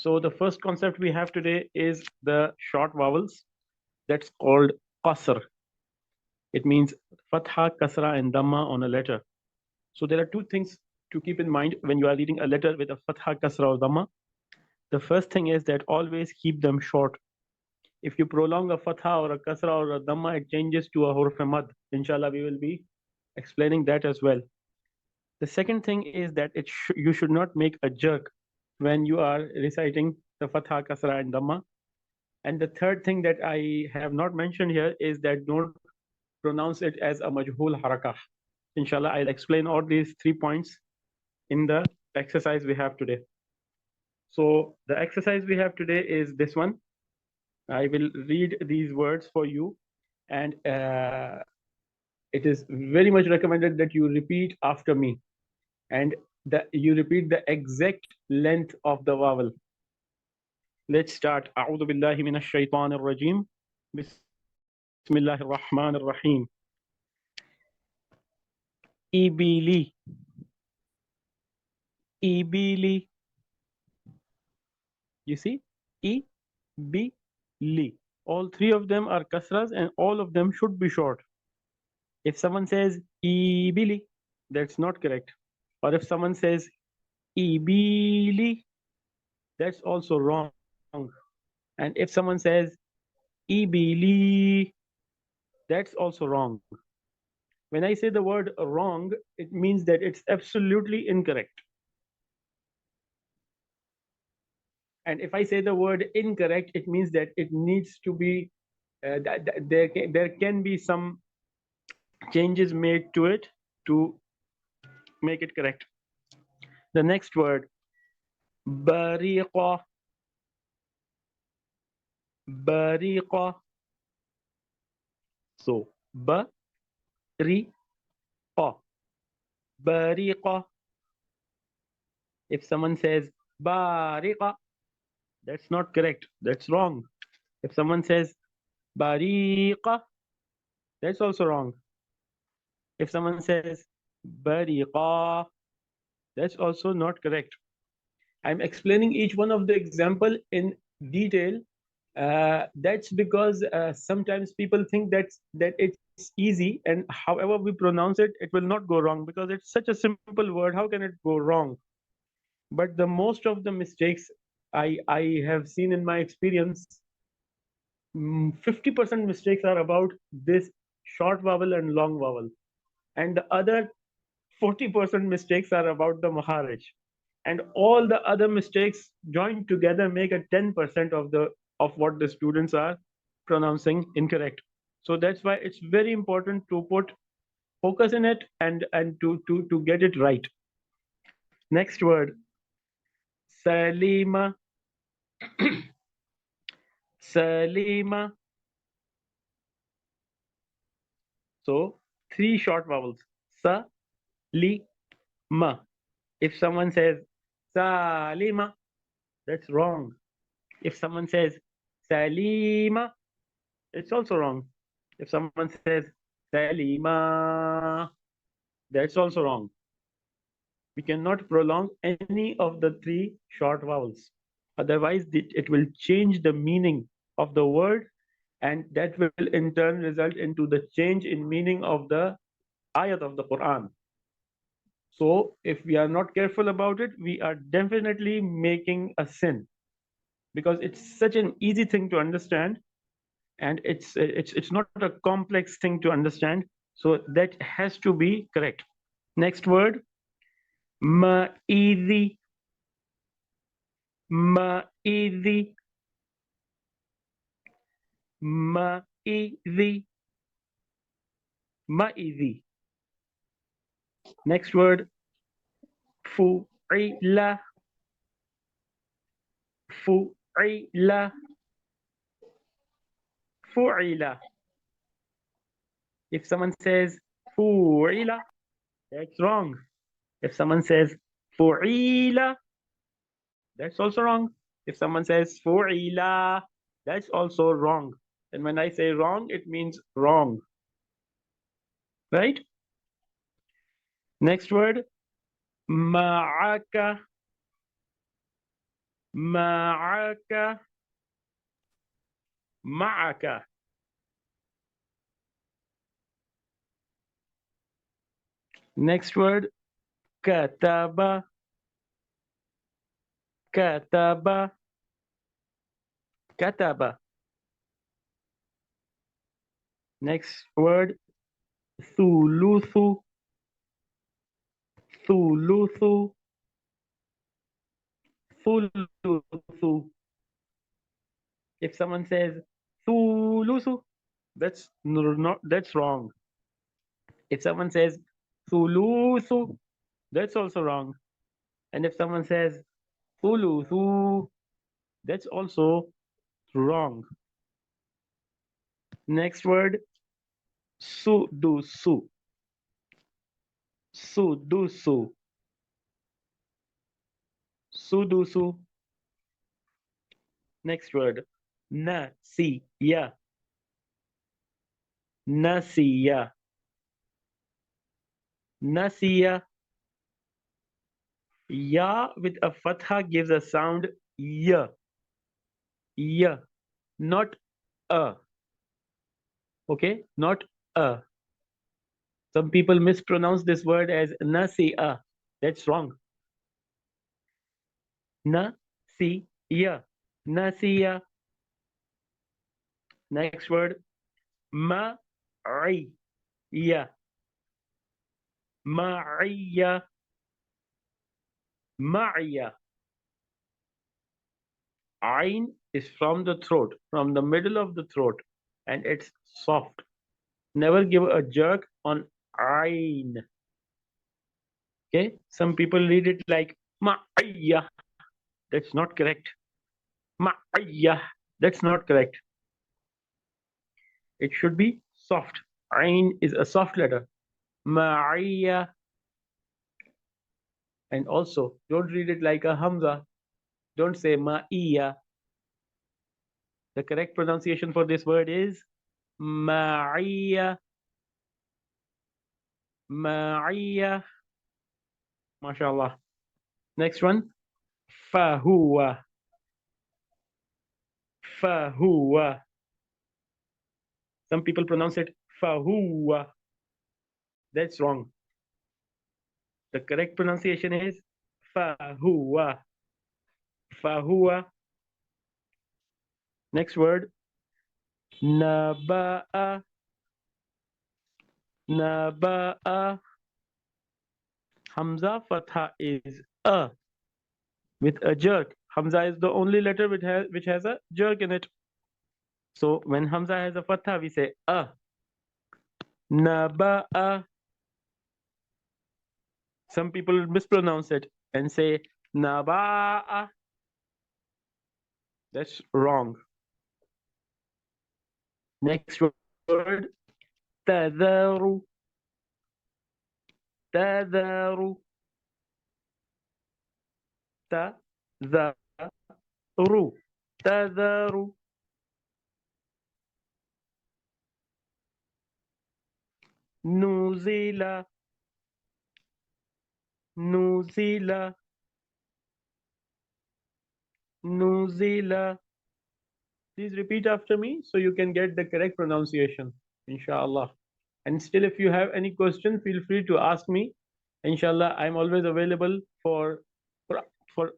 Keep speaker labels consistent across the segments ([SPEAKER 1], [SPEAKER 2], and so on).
[SPEAKER 1] So the first concept we have today is the short vowels. That's called qasr. It means فتحہ, kasrah, and dhamma on a letter. So there are two things to keep in mind when you are reading a letter with a فتحہ, kasrah, or dhamma. The first thing is that always keep them short. If you prolong a fatha or a kasra or a dhamma, it changes to a huruf mad. Inshallah, we will be explaining that as well. The second thing is that you should not make a jerk when you are reciting the fatha, kasra, and dhamma. And the third thing that I have not mentioned here is that don't pronounce it as a majhul harakah. Inshallah, I'll explain all these 3 points in the exercise we have today. So the exercise we have today is this one. I will read these words for you, and it is very much recommended that you repeat after me, and you repeat the exact length of the vowel. Let's start. أعوذ بالله من الشيطان الرجيم. بسم الله الرحمن الرحيم. إبلي إبلي. You see? إبلي. All three of them are kasras and all of them should be short. If someone says ibili, that's not correct. Or if someone says ibili, that's also wrong. And if someone says ibili, that's also wrong. When I say the word wrong, it means that it's absolutely incorrect. And if I say the word incorrect, it means that it needs to be, there can be some changes made to it to make it correct. The next word, bariqa. Bariqa. So, bariqa. Bariqa. If someone says bariqa, that's not correct. That's wrong. If someone says bariqa, that's also wrong. If someone says bariqa, that's also not correct. I'm explaining each one of the example in detail. That's because sometimes people think that it's easy, and however we pronounce it, it will not go wrong because it's such a simple word. How can it go wrong? But the most of the mistakes I have seen in my experience, 50% mistakes are about this short vowel and long vowel. And the other 40% mistakes are about the Maharaj. And all the other mistakes joined together make a 10% of what the students are pronouncing incorrect. So that's why it's very important to put focus in it and to get it right. Next word, Salima. Salima. So 3 short vowels. Sa, li, ma. If someone says Salima, that's wrong. If someone says Salima, it's also wrong. If someone says Salima, that's also wrong. We cannot prolong any of the 3 short vowels. Otherwise, it will change the meaning of the word, and that will in turn result into the change in meaning of the ayat of the Qur'an. So if we are not careful about it, we are definitely making a sin, because it's such an easy thing to understand, and it's not a complex thing to understand. So that has to be correct. Next word, ma'idhi. Ma'idhi. Ma'idhi. Ma'idhi. Next word, fu'ila. Fu'ila. Fu'ila. If someone says fu'ila, that's wrong. If someone says fu'ila, that's also wrong. If someone says fu'ila, that's also wrong. And when I say wrong, it means wrong. Right? Next word, ma'aka. معك. معك. Next word, كتب. كتب. كتب. Next word, ثلث. ثلث. ثلث. If someone says ثلث, that's wrong. If someone says ثلث, that's also wrong. And if someone says ثلث, that's also wrong. Next word, sudusu. Sudusu. Sudusu. Next word, nasiya. Nasiya. Nasiya. Ya with a fatha gives a sound ya. Ya. Not a. Okay? Not a. Some people mispronounce this word as nasiya. That's wrong. Nasiya. Nasiya. Next word, ma'iya. Ma'iya. Ma'iya. Ain is from the throat, from the middle of the throat, and it's soft. Never give a jerk on ain. Okay? Some people read it like ma'iya. That's not correct. Ma'iya. That's not correct. It should be soft. Ain is a soft letter. Ma'iya. And also, don't read it like a hamza. Don't say ma'iya. The correct pronunciation for this word is ma'iya. Ma'iya. MashaAllah. Next one. Fahuwa. Fahuwa. Some people pronounce it fahuwa. That's wrong. The correct pronunciation is fahuwa. Fahuwa. Next word. Naba'a. Naba'a. Hamza fatha is a with a jerk. Hamza is the only letter which has a jerk in it. So when Hamza has a fatha, we say a. Naba'a. Some people mispronounce it and say naba'a. That's wrong. Next word, tadharu. Tadharu. Tadharu. Tadharu. Nuzila. Nuzila. Nuzila. Please repeat after me so you can get the correct pronunciation, inshallah. And still, if you have any question, feel free to ask me. Inshallah, I'm always available for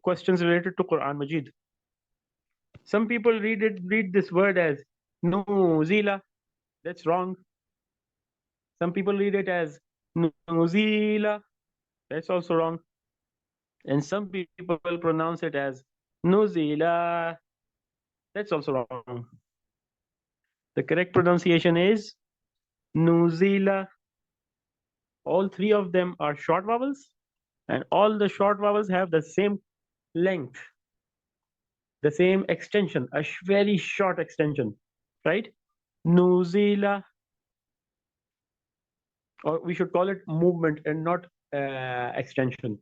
[SPEAKER 1] questions related to Quran Majid. Some people read this word as nuzila. That's wrong. Some people read it as nuzila. That's also wrong. And some people pronounce it as nuzila. That's also wrong. The correct pronunciation is nuzila. All three of them are short vowels, and all the short vowels have the same length, the same extension, a very short extension, right? Nuzila, or we should call it movement and not extension.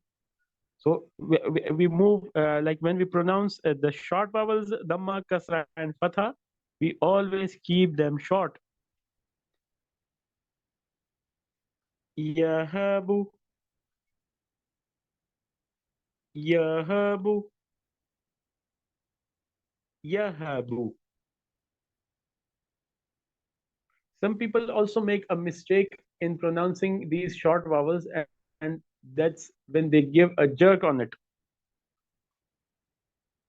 [SPEAKER 1] So we move, like when we pronounce the short vowels, Dhamma, Kasra, and Fatha, we always keep them short. Yahabu. Yahabu. yahabu. Some people also make a mistake in pronouncing these short vowels, and that's when they give a jerk on it.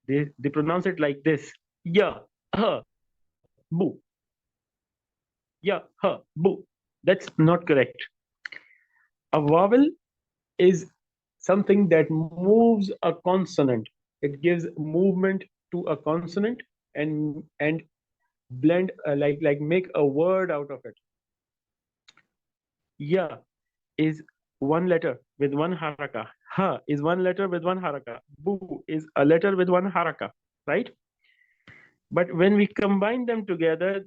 [SPEAKER 1] They pronounce it like this: ya, ha, bu. Ya, ha, bu. That's not correct. A vowel is something that moves a consonant. It gives movement to a consonant and blend like make a word out of it. Ya is one letter with one haraka. Ha is one letter with one haraka. Bu is a letter with one haraka, right? But when we combine them together,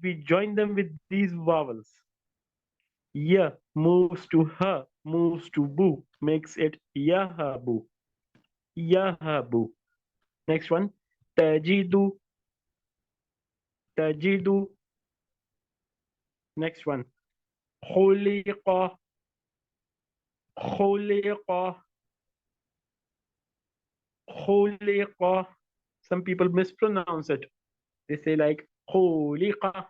[SPEAKER 1] we join them with these vowels. Ya moves to ha, moves to bu, makes it yahabu. Yahabu. Next one, tajidu. Tajidu. Next one, khuliqa. Khuliqa. Khuliqa. Some people mispronounce it. They say like khuliqa,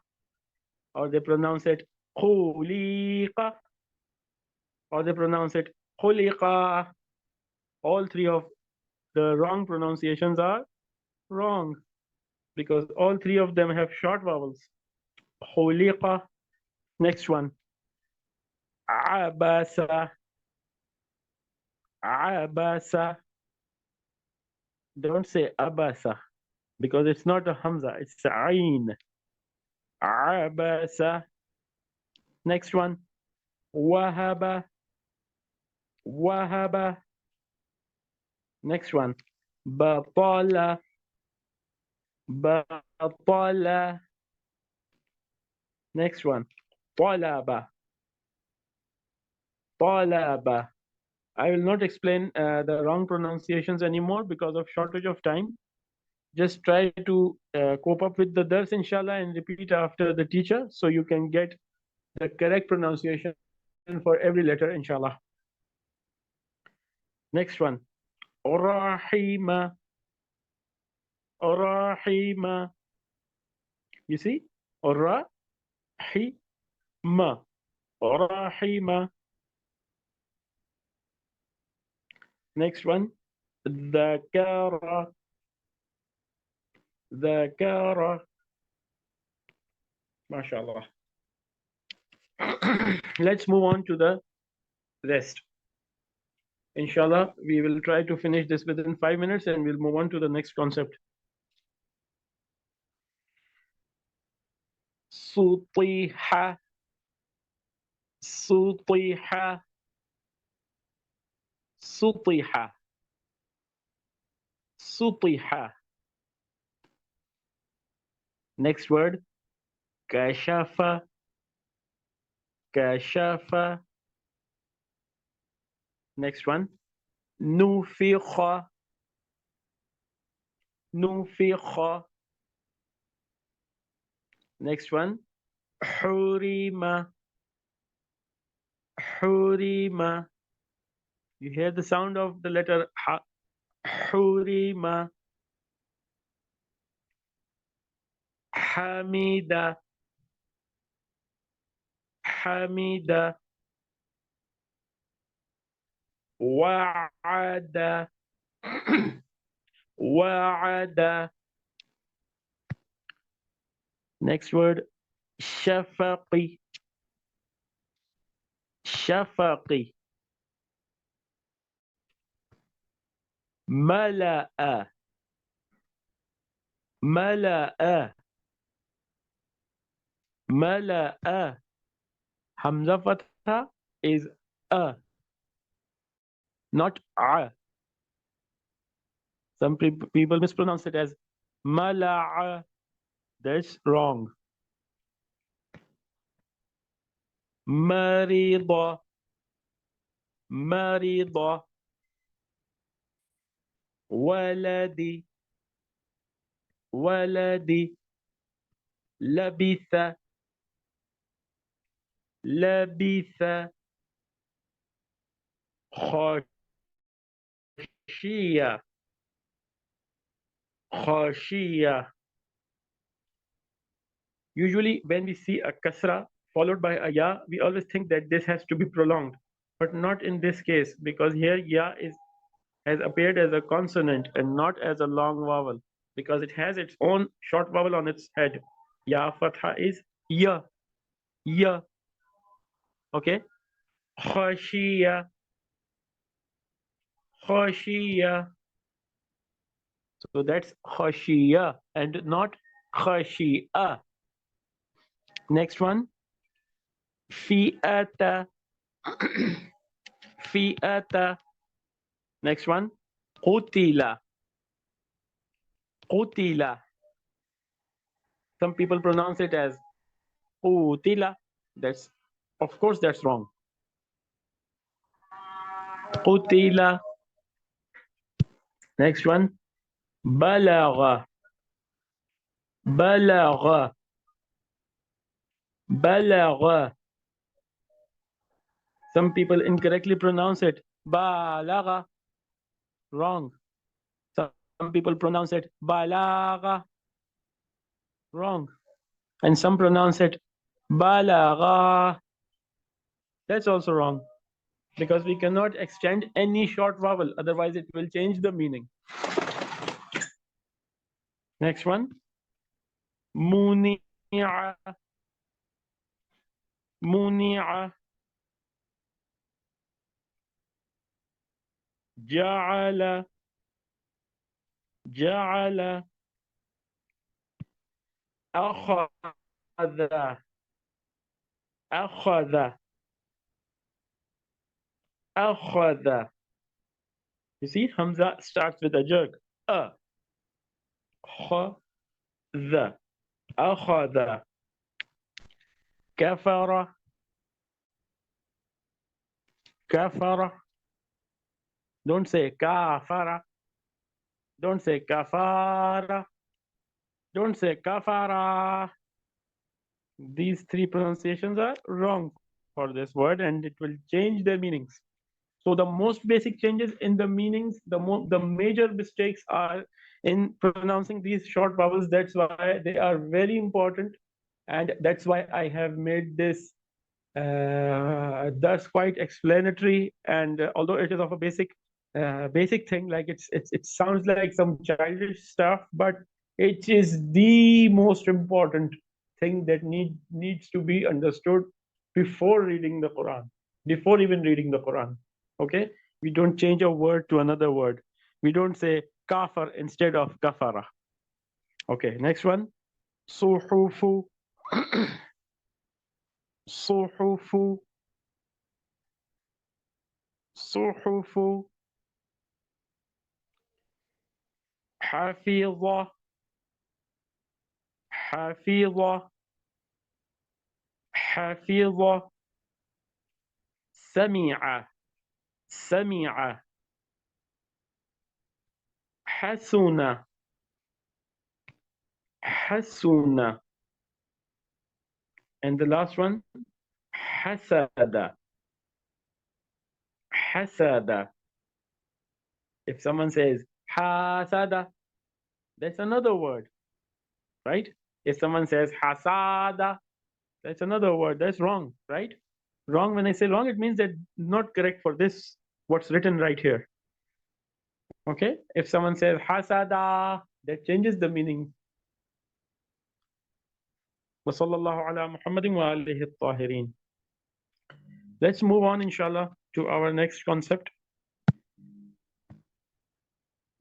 [SPEAKER 1] or they pronounce it khuliqa, or they pronounce it khuliqa. All three of the wrong pronunciations are wrong because all three of them have short vowels. Khuliqa. Next one, abasa. Abasa. Don't say abasa because it's not a hamza, it's ayn. Abasa. Next one, wahaba. Wahaba. Next one, batala. Batala. Next one, talaba. Talaba. I will not explain the wrong pronunciations anymore because of shortage of time. Just try to cope up with the dars, inshallah, and repeat after the teacher so you can get the correct pronunciation for every letter, inshallah. Next one, rahima. Rahima. You see? Rahima. Rahima. Next one, ذكر. ذكر. MashaAllah. Let's move on to the rest. Inshallah, we will try to finish this within 5 minutes and we'll move on to the next concept. Sutiha. Sutiha. Sutiha. Sutiha. Next word, kashafa. Kashafa. Next one, nufikha. Nufikha. Next one, hurima. Hurima. You hear the sound of the letter ha. Hurima. Hamida. Hamida. Wa'ada. Wa'ada. Next word, shafaqi. Shafaqi. Mala'a. Mala'a. Mala'a. Hamza fatha is a, not a. Some people mispronounce it as mala'a. That's wrong. Marida. Marida. Waladi. Waladi. Labitha. Labitha. Khashiya. khashiyah. Usually when we see a kasra followed by a ya, we always think that this has to be prolonged, but not in this case, because here ya has appeared as a consonant and not as a long vowel, because it has its own short vowel on its head. Ya fatha is ya, ya. Okay. Khashiyah, khashiyah. So that's khashiyah and not khashiyah. Next one, fi'ata, fi'ata. Next one, qutila, qutila. Some people pronounce it as qutila. That's, of course, that's wrong. Qutila. Next one, balagha, balagha, balagha. Some people incorrectly pronounce it balagha. Wrong. Some people pronounce it balagha. Wrong. And some pronounce it balagha. That's also wrong, because we cannot extend any short vowel, otherwise it will change the meaning. Next one, muni'a, muni'a, ja'ala, ja'ala, akhadha, akhadha, akhadha. You see, Hamza starts with a jerk. Khadha, akhadha. Kafara, kafara. Don't say kafara. Don't say kafara. Don't say kafara. These three pronunciations are wrong for this word, and it will change their meanings. So the most basic changes in the meanings, the major mistakes are in pronouncing these short vowels. That's why they are very important, and that's why I have made this thus quite explanatory. And although it is of a basic thing, like it sounds like some childish stuff, but it is the most important thing that needs to be understood before reading the Quran, before even reading the Quran. Okay, we don't change a word to another word. We don't say kafar instead of kafara. Okay, next one, suhufu, suhufu, suhufu, حفيظة, حفيظة, حفيظة, سمع, سمع, حسن, حسن. And the last one, حسد, حسد. If someone says حسد, that's another word, right? If someone says hasada, that's another word. That's wrong, right? Wrong, when I say wrong, it means that not correct for this, what's written right here. Okay? If someone says hasada, that changes the meaning. وصلى الله على محمد وآله الطاهرين. Let's move on, inshallah, to our next concept.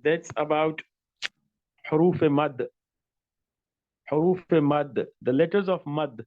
[SPEAKER 1] That's about حروف مد. حروف مد, the letters of mad.